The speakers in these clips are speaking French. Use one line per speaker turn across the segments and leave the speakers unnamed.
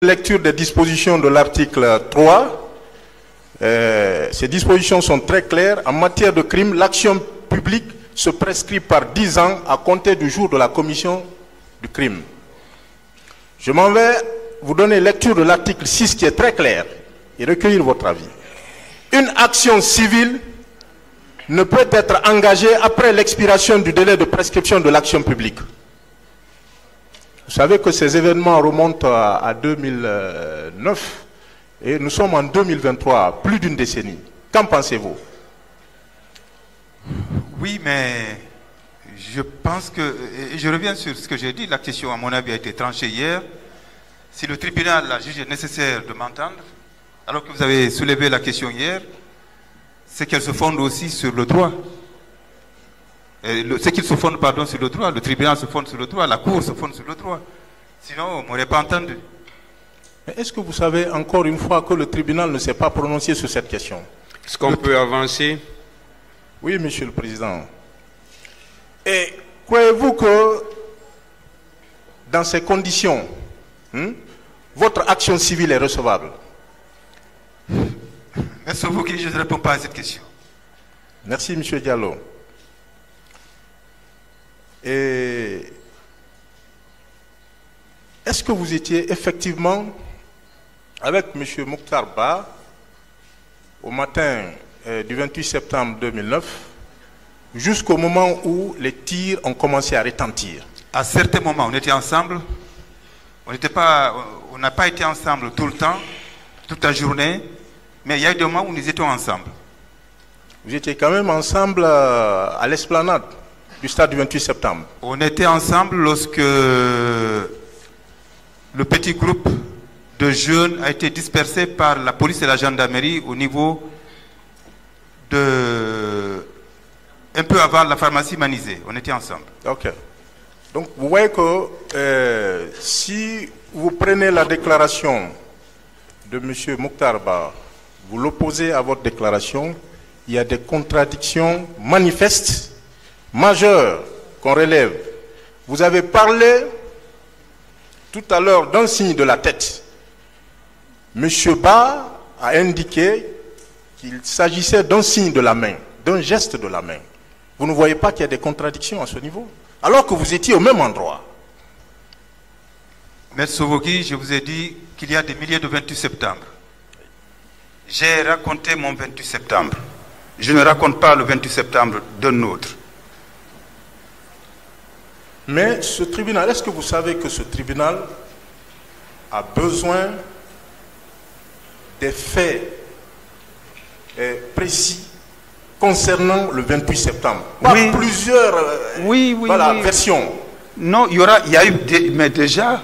Lecture des dispositions de l'article 3. Ces dispositions sont très claires. En matière de crime, l'action publique se prescrit par 10 ans à compter du jour de la commission du crime. Je m'en vais vous donner lecture de l'article 6 qui est très clair et recueillir votre avis. Une action civile ne peut être engagée après l'expiration du délai de prescription de l'action publique. Vous savez que ces événements remontent à 2009 et nous sommes en 2023, plus d'une décennie. Qu'en pensez-vous?
Oui, mais je pense que, et je reviens sur ce que j'ai dit, la question à mon avis a été tranchée hier. Si le tribunal a jugé nécessaire de m'entendre, alors que vous avez soulevé la question hier, c'est qu'elle se fonde aussi sur le droit. C'est qu'il se fonde, pardon, sur le droit. Le tribunal se fonde sur le droit, la cour se fonde sur le droit. Sinon, on ne m'aurait pas entendu.
Est-ce que vous savez encore une fois que le tribunal ne s'est pas prononcé sur cette question?
Est-ce qu'on peut avancer?
Oui, Monsieur le Président. Et croyez-vous que dans ces conditions, votre action civile est recevable?
Merci beaucoup, je ne réponds pas à cette question.
Merci, Monsieur Diallo. Et est-ce que vous étiez effectivement avec M. Mokhtar Ba au matin du 28 septembre 2009 jusqu'au moment où les tirs ont commencé à retentir?
À certains moments, on était ensemble. On n'a pas été ensemble tout le temps, toute la journée, mais il y a eu des moments où nous étions ensemble.
Vous étiez quand même ensemble à l'esplanade du stade du 28 septembre.
On était ensemble lorsque le petit groupe de jeunes a été dispersé par la police et la gendarmerie au niveau de... un peu avant la pharmacie Manizé. On était ensemble.
Ok. Donc vous voyez que si vous prenez la déclaration de M. Mokhtar Ba, vous l'opposez à votre déclaration, il y a des contradictions manifestes, majeures, qu'on relève. Vous avez parlé tout à l'heure d'un signe de la tête. M. Ba a indiqué qu'il s'agissait d'un signe de la main, d'un geste de la main. Vous ne voyez pas qu'il y a des contradictions à ce niveau? Alors que vous étiez au même endroit.
Maître Sovogi, je vous ai dit qu'il y a des milliers de 28 septembre. J'ai raconté mon 28 septembre. Je ne raconte pas le 28 septembre d'un autre.
Mais ce tribunal, est-ce que vous savez que ce tribunal a besoin des faits précis concernant le 28 septembre? Pas
oui.
Plusieurs versions.
Non, il y a eu, mais déjà,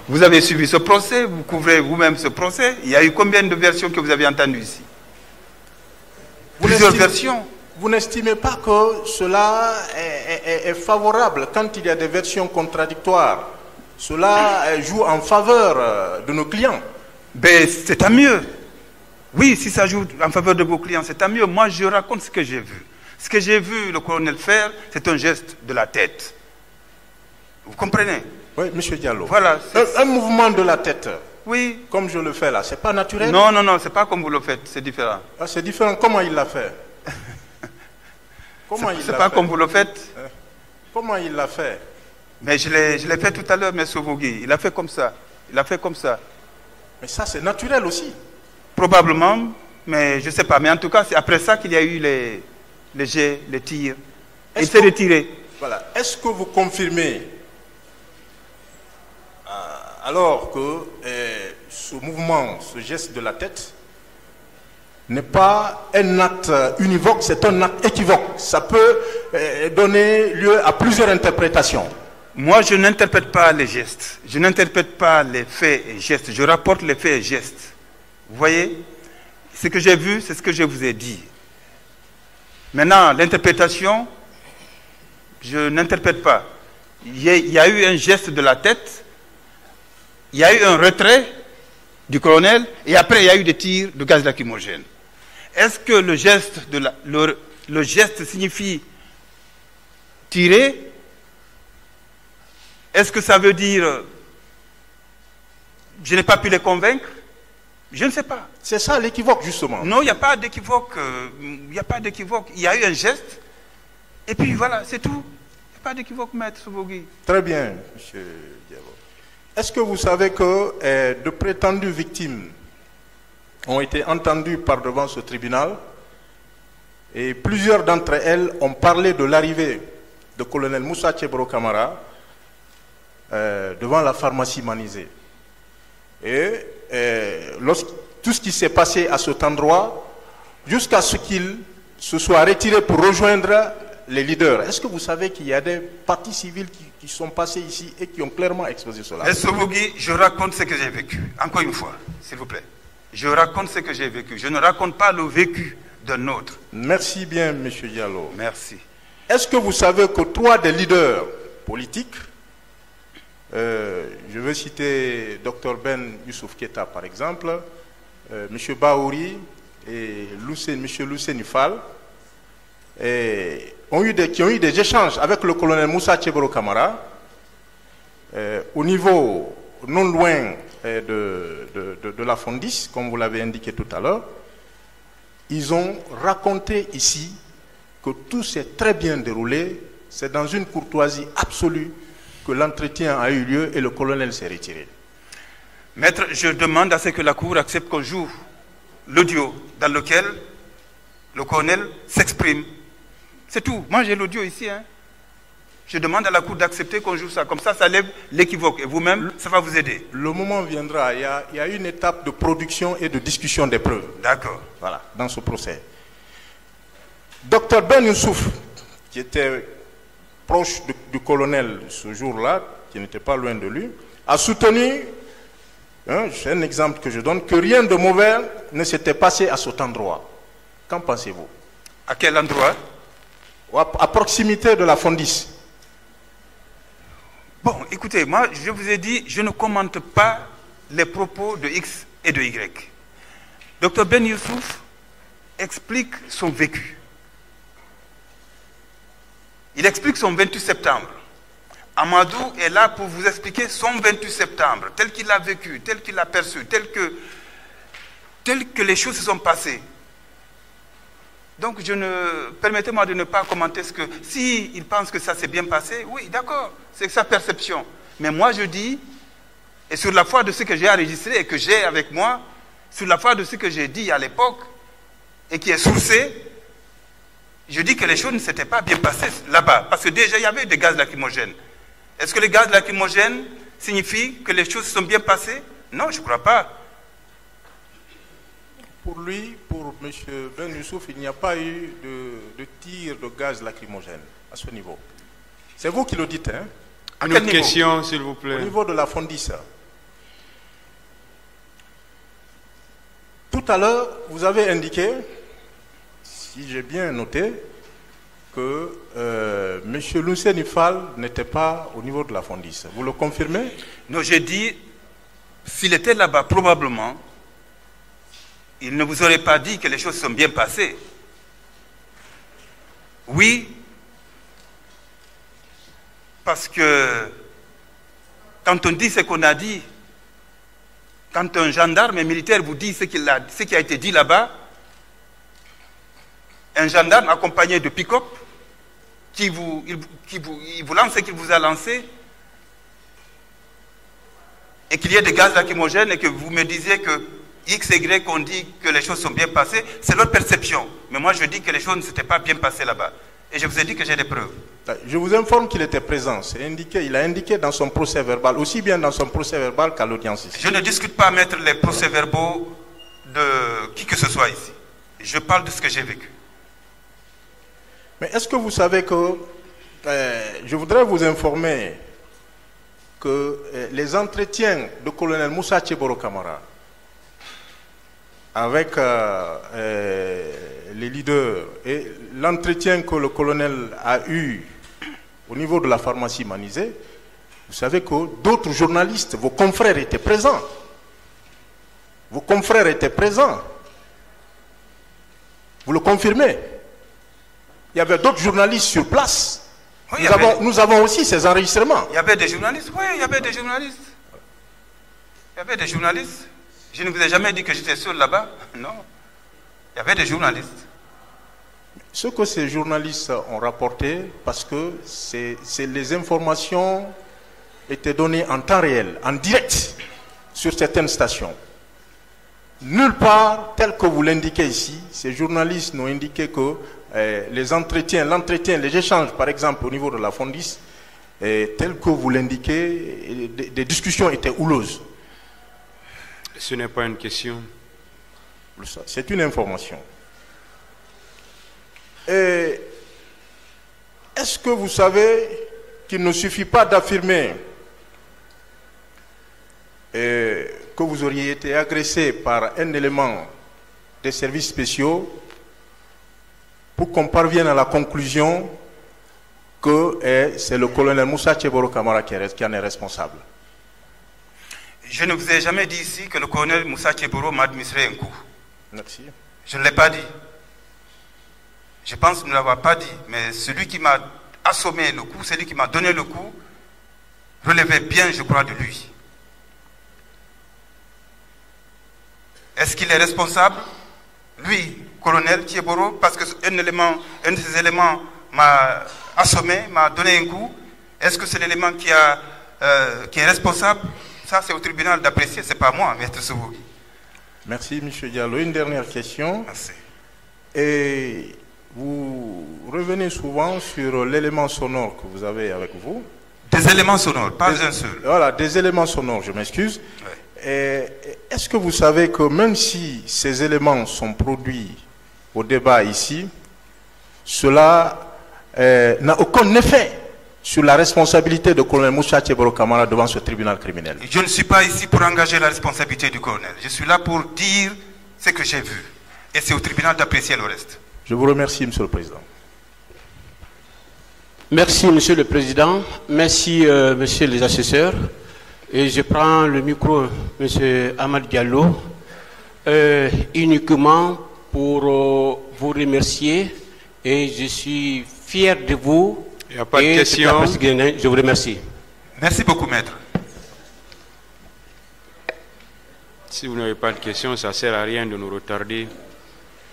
vous avez suivi ce procès, vous couvrez vous-même ce procès. Il y a eu combien de versions que vous avez entendues ici? Plusieurs versions.
Vous n'estimez pas que cela est favorable quand il y a des versions contradictoires? Cela joue en faveur de nos clients?
Ben, c'est à mieux. Oui, si ça joue en faveur de vos clients, c'est à mieux. Moi, je raconte ce que j'ai vu. Ce que j'ai vu le colonel faire, c'est un geste de la tête. Vous comprenez?
Oui, M. Diallo.
Voilà.
Un mouvement de la tête.
Oui.
Comme je le fais là, c'est pas naturel?
Non, non, non, c'est pas comme vous le faites, c'est différent.
Ah, c'est différent. Comment il l'a fait?
C'est pas comme vous le faites.
Comment il l'a fait?
Mais je l'ai fait tout à l'heure, M. Sovogi. Il a fait comme ça. Il a fait comme ça.
Mais ça, c'est naturel aussi.
Probablement, mais je ne sais pas. Mais en tout cas, c'est après ça qu'il y a eu les jets, les tirs. Il s'est retiré.
Voilà. Est-ce que vous confirmez, alors que ce mouvement, ce geste de la tête, n'est pas un acte univoque, c'est un acte équivoque? Ça peut donner lieu à plusieurs interprétations.
Moi, je n'interprète pas les gestes. Je n'interprète pas les faits et gestes. Je rapporte les faits et gestes. Vous voyez? Ce que j'ai vu, c'est ce que je vous ai dit. Maintenant, l'interprétation, je n'interprète pas. Il y a eu un geste de la tête, il y a eu un retrait du colonel, et après il y a eu des tirs de gaz lacrymogène. Est-ce que le geste, le geste signifie tirer? Est-ce que ça veut dire Je n'ai pas pu les convaincre. Je ne sais pas.
C'est ça l'équivoque, justement.
Non, il n'y a pas d'équivoque. Il n'y a pas d'équivoque. Il y a eu un geste. Et puis voilà, c'est tout. Il n'y a pas d'équivoque, Maître Sobogui.
Très bien, M. Diallo. Est-ce que vous savez que de prétendues victimes ont été entendues par devant ce tribunal et plusieurs d'entre elles ont parlé de l'arrivée de colonel Moussa Tchebro Camara devant la pharmacie Manizé. Et tout ce qui s'est passé à cet endroit, jusqu'à ce qu'il se soit retiré pour rejoindre les leaders. Est-ce que vous savez qu'il y a des partis civils qui sont passés ici et qui ont clairement exposé cela?
M. Sobogui, je raconte ce que j'ai vécu. Encore une fois, s'il vous plaît. Je raconte ce que j'ai vécu. Je ne raconte pas le vécu d'un autre.
Merci bien, M. Diallo.
Merci.
Est-ce que vous savez que 3 des leaders politiques, je vais citer Dr Ben Youssouf Keita par exemple, M. Baouri et M. Lucien Fall, qui ont eu des échanges avec le colonel Moussa Tchebro Camara au niveau non loin de la Fondis, comme vous l'avez indiqué tout à l'heure. Ils ont raconté ici que tout s'est très bien déroulé. C'est dans une courtoisie absolue que l'entretien a eu lieu et le colonel s'est retiré.
Maître, je demande à ce que la Cour accepte qu'on joue l'audio dans lequel le colonel s'exprime. C'est tout. Moi, j'ai l'audio ici. Hein. Je demande à la Cour d'accepter qu'on joue ça. Comme ça lève l'équivoque. Et vous-même, ça va vous aider.
Le moment viendra. Il y a une étape de production et de discussion des preuves.
D'accord.
Voilà, dans ce procès. Dr Ben Youssouf, qui était proche du colonel ce jour-là, qui n'était pas loin de lui, a soutenu, c'est un exemple que je donne, que rien de mauvais ne s'était passé à cet endroit. Qu'en pensez-vous?
À quel endroit?
À proximité de la Fondis.
Bon, écoutez, moi, je vous ai dit, je ne commente pas les propos de X et de Y. Dr Ben Youssouf explique son vécu. Il explique son 28 septembre. Amadou est là pour vous expliquer son 28 septembre, tel qu'il l'a vécu, tel qu'il l'a perçu, tel que les choses se sont passées. Donc, permettez-moi de ne pas commenter ce que... Si il pense que ça s'est bien passé, oui, d'accord, c'est sa perception. Mais moi, je dis, et sur la foi de ce que j'ai enregistré et que j'ai avec moi, sur la foi de ce que j'ai dit à l'époque, et qui est sourcé, je dis que les choses ne s'étaient pas bien passées là-bas. Parce que déjà, il y avait des gaz lacrymogènes. Est-ce que les gaz lacrymogènes signifient que les choses se sont bien passées? Non, je ne crois pas.
Pour lui, pour M. Ben Youssouf, il n'y a pas eu de tir de gaz lacrymogène à ce niveau. C'est vous qui le dites, hein?
À quelle question, s'il vous plaît?
Au niveau de la Fondis. Tout à l'heure, vous avez indiqué, si j'ai bien noté, que M. Lucien Fall n'était pas au niveau de la Fondis. Vous le confirmez?
Non, j'ai dit, s'il était là-bas, probablement, il ne vous aurait pas dit que les choses sont bien passées. Oui, parce que quand on dit ce qu'on a dit, quand un gendarme et militaire vous dit ce qui a été dit là-bas, un gendarme accompagné de pick-up, il vous lance ce qu'il vous a lancé, et qu'il y ait des gaz lacrymogènes, et que vous me disiez que X et Y ont dit que les choses sont bien passées, c'est leur perception. Mais moi, je dis que les choses ne s'étaient pas bien passées là-bas. Et je vous ai dit que j'ai des preuves.
Je vous informe qu'il était présent. Il a indiqué dans son procès verbal, aussi bien dans son procès verbal qu'à l'audience ici.
Je ne discute pas, maître, les procès verbaux de qui que ce soit ici. Je parle de ce que j'ai vécu.
Mais est-ce que vous savez que... je voudrais vous informer que les entretiens de colonel Moussa Tchebro Camara avec les leaders et l'entretien que le colonel a eu au niveau de la pharmacie Manizé, vous savez que d'autres journalistes, vos confrères étaient présents. Vos confrères étaient présents. Vous le confirmez? Il y avait d'autres journalistes sur place. Oui, nous avons aussi ces enregistrements.
Il y avait des journalistes, oui, il y avait des journalistes. Il y avait des journalistes. Je ne vous ai jamais dit que j'étais seul là-bas. Non. Il y avait des journalistes.
Ce que ces journalistes ont rapporté, parce que les informations étaient données en temps réel, en direct, sur certaines stations. Nulle part, tel que vous l'indiquez ici, ces journalistes n'ont indiqué que l'entretien, les échanges, par exemple, au niveau de la Fondis, tel que vous l'indiquez, des discussions étaient houleuses.
Ce n'est pas une question.
C'est une information. Est-ce que vous savez qu'il ne suffit pas d'affirmer que vous auriez été agressé par un élément des services spéciaux pour qu'on parvienne à la conclusion que c'est le colonel Moussa Tcheboro Kamara qui en est responsable?
Je ne vous ai jamais dit ici que le colonel Moussa Tcheboro m'a administré un coup.
Merci.
Je ne l'ai pas dit. Je pense ne l'avoir pas dit, mais celui qui m'a assommé le coup, celui qui m'a donné le coup, relevait bien, je crois, de lui. Est-ce qu'il est responsable, lui, colonel Tcheboro, parce qu'un de ces éléments m'a assommé, m'a donné un coup? Est-ce que c'est l'élément qui est responsable? Ça, c'est au tribunal d'apprécier, ce n'est pas moi, maître Soubou.
Merci, M. Diallo. Une dernière question.
Merci.
Et vous revenez souvent sur l'élément sonore que vous avez avec vous.
Des éléments sonores, pas un seul.
Voilà, des éléments sonores, je m'excuse.
Oui.
Est-ce que vous savez que même si ces éléments sont produits au débat ici, cela n'a aucun effet sur la responsabilité de colonel Moussa Tcheboro Kamara devant ce tribunal criminel?
Je ne suis pas ici pour engager la responsabilité du colonel. Je suis là pour dire ce que j'ai vu. Et c'est au tribunal d'apprécier le reste.
Je vous remercie, Monsieur le Président.
Merci, Monsieur le Président. Merci, Monsieur les assesseurs. Et je prends le micro, Monsieur Ahmad Diallo, uniquement pour vous remercier. Et je suis fier de vous.
Il n'y a pas de question.
Je vous remercie.
Merci beaucoup, maître.
Si vous n'avez pas de questions, ça ne sert à rien de nous retarder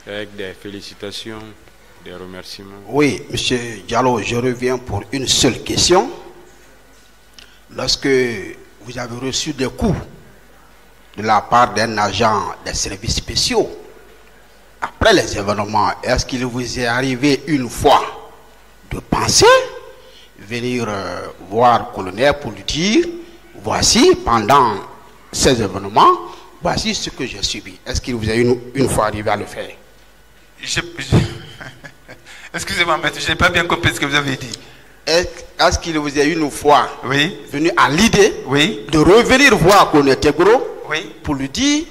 avec des félicitations, des remerciements.
Oui, M. Diallo, je reviens pour une seule question. Lorsque vous avez reçu des coups de la part d'un agent des services spéciaux, après les événements, est-ce qu'il vous est arrivé une fois de penser venir voir le colonel pour lui dire, voici, pendant ces événements, voici ce que j'ai subi? Est-ce qu'il vous est une fois arrivé à le faire?
Excusez-moi, maître, je n'ai pas bien compris ce que vous avez dit.
Est-ce qu'il vous est une fois venu à l'idée
de
revenir voir le colonel Tcheboro pour lui dire,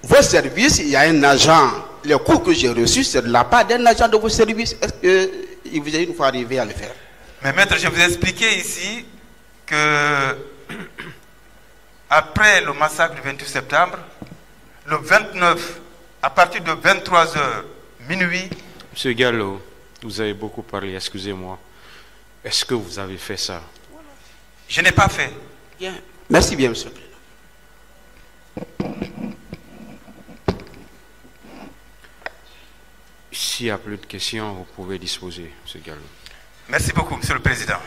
vos services, il y a un agent, les coups que j'ai reçus, c'est de la part d'un agent de vos services. Est-ce qu'il vous est une fois arrivé à le faire?
Mais maître, je vous ai expliqué ici que après le massacre du 28 septembre, le 29, à partir de 23h, minuit...
Monsieur Gallo, vous avez beaucoup parlé, excusez-moi. Est-ce que vous avez fait ça?
Je n'ai pas fait.
Bien. Merci bien, monsieur.
S'il n'y a plus de questions, vous pouvez disposer, monsieur Gallo.
Merci beaucoup, monsieur le Président.